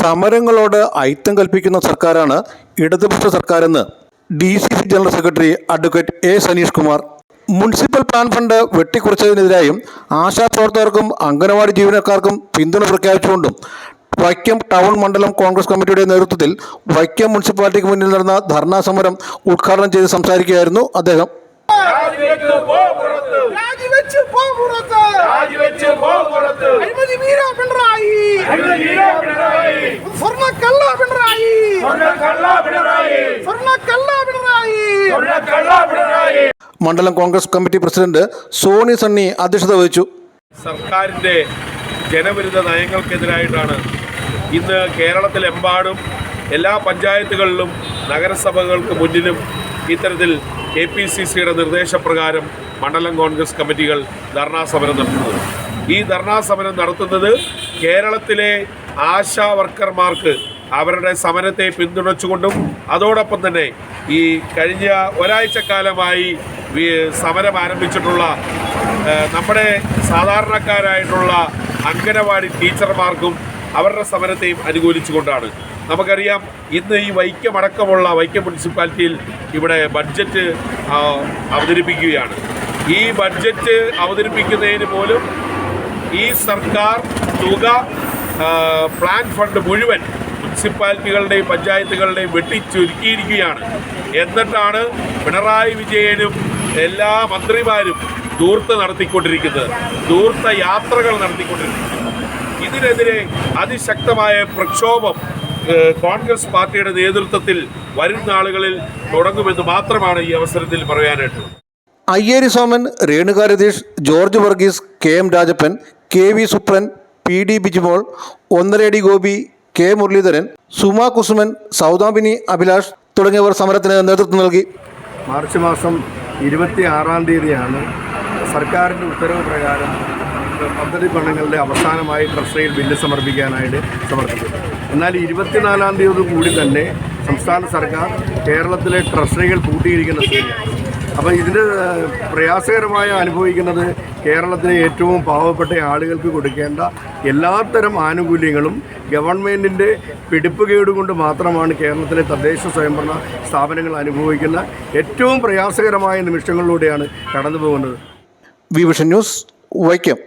സമരങ്ങളോട് ഐത്തം കൽപ്പിക്കുന്ന സർക്കാരാണ് ഇടതുപക്ഷ സർക്കാരെന്ന് DCC general secretary advocate A. Saneesh Kumar. Municipal plan fund വെട്ടിക്കുറച്ചതിനെതിരായും ആശാപ്രവർത്തകർക്കും അംഗനവാടി ജീവനക്കാർക്കും പിന്തുണ പ്രഖ്യാപിച്ചുകൊണ്ടും വൈക്കം ടൗൺ മണ്ഡലം കോൺഗ്രസ് കമ്മിറ്റിയുടെ നേതൃത്വത്തിൽ വൈക്കം മുനിസിപ്പാലിറ്റിക്ക് മുന്നിൽ നടന്ന ധർണാ സമരം ഉദ്ഘാടനം ചെയ്ത് സംസാരിക്കുകയായിരുന്നു അദ്ദേഹം. മണ്ഡലം കോൺഗ്രസ് കമ്മിറ്റി പ്രസിഡന്റ് സോണി സണ്ണി അധ്യക്ഷത വഹിച്ചു. സർക്കാരിന്റെ ജനവിരുദ്ധ നയങ്ങൾക്കെതിരായിട്ടാണ് ഇന്ന് കേരളത്തിലെമ്പാടും എല്ലാ പഞ്ചായത്തുകളിലും നഗരസഭകൾക്ക് മുന്നിലും ഇത്തരത്തിൽ KPCCയുടെ നിർദ്ദേശപ്രകാരം മണ്ഡലം കോൺഗ്രസ് കമ്മിറ്റികൾ ധർണാ സമരം നടത്തുന്നത്. ഈ ധർണാ സമരം നടത്തുന്നത് കേരളത്തിലെ ആശാ വർക്കർമാർക്ക് അവരുടെ സമരത്തെ പിന്തുണച്ചുകൊണ്ടും അതോടൊപ്പം തന്നെ ഈ കഴിഞ്ഞ ഒരാഴ്ചക്കാലമായി സമരം ആരംഭിച്ചിട്ടുള്ള നമ്മുടെ സാധാരണക്കാരായിട്ടുള്ള അംഗനവാടി ടീച്ചർമാർക്കും അവരുടെ സമരത്തെയും അനുകൂലിച്ചുകൊണ്ടാണ്. നമുക്കറിയാം, ഇന്ന് ഈ വൈക്കം അടക്കമുള്ള വൈക്കം മുനിസിപ്പാലിറ്റിയിൽ ഇവിടെ ബഡ്ജറ്റ് അവതരിപ്പിക്കുകയാണ്. ഈ ബഡ്ജറ്റ് അവതരിപ്പിക്കുന്നതിന് പോലും ഈ സർക്കാർ തുക പ്ലാൻ ഫണ്ട് മുഴുവൻ മുനിസിപ്പാലിറ്റികളുടെയും പഞ്ചായത്തുകളുടെയും വെട്ടിച്ചുരുക്കിയിരിക്കുകയാണ്. എന്നിട്ടാണ് പിണറായി വിജയനും എല്ലാ മന്ത്രിമാരും ധൂർത്ത് നടത്തിക്കൊണ്ടിരിക്കുന്നത്, ധൂർത്ത യാത്രകൾ നടത്തിക്കൊണ്ടിരിക്കുന്നത്. ഇതിനെതിരെ അതിശക്തമായ പ്രക്ഷോഭം കോൺഗ്രസ് പാർട്ടിയുടെ നേതൃത്വത്തിൽ വരും നാളുകളിൽ തുടങ്ങുമെന്ന് മാത്രമാണ് ഈ അവസരത്തിൽ പറയാനായിട്ടുള്ളത്. Ayyeri Soman, Renuka Ratheesh, George Varghese, KM Rajappan, KV Supran, PD Bijimol, Onnaredi Gopi, K Muraleedharan, Suma Kusuman, Saudamini Abhilash തുടങ്ങിയവർ സമരത്തിന് നേതൃത്വം നൽകി. മാർച്ച് മാസം 26-ാം തീയതിയാണ് സർക്കാരിൻ്റെ ഉത്തരവ് പ്രകാരം പദ്ധതി പണങ്ങളുടെ അവസാനമായി ട്രഷറിയിൽ ബില്ല് സമർപ്പിക്കാനായിട്ട് സമർപ്പിച്ചത്. എന്നാൽ 24-ാം തീയതി കൂടി തന്നെ സംസ്ഥാന സർക്കാർ കേരളത്തിലെ ട്രഷറികൾ പൂട്ടിയിരിക്കുന്ന സ്ഥിതിയാണ്. അപ്പം ഇതിന് പ്രയാസകരമായ അനുഭവിക്കുന്നത് കേരളത്തിലെ ഏറ്റവും പാവപ്പെട്ട ആളുകൾക്ക് കൊടുക്കേണ്ട എല്ലാത്തരം ആനുകൂല്യങ്ങളും ഗവൺമെൻറ്റിൻ്റെ പിടിപ്പുകേട് കൊണ്ട് മാത്രമാണ് കേരളത്തിലെ തദ്ദേശ സ്വയംഭരണ സ്ഥാപനങ്ങൾ അനുഭവിക്കുന്ന ഏറ്റവും പ്രയാസകരമായ നിമിഷങ്ങളിലൂടെയാണ് കടന്നു പോകുന്നത്. Vision news, Vaikom.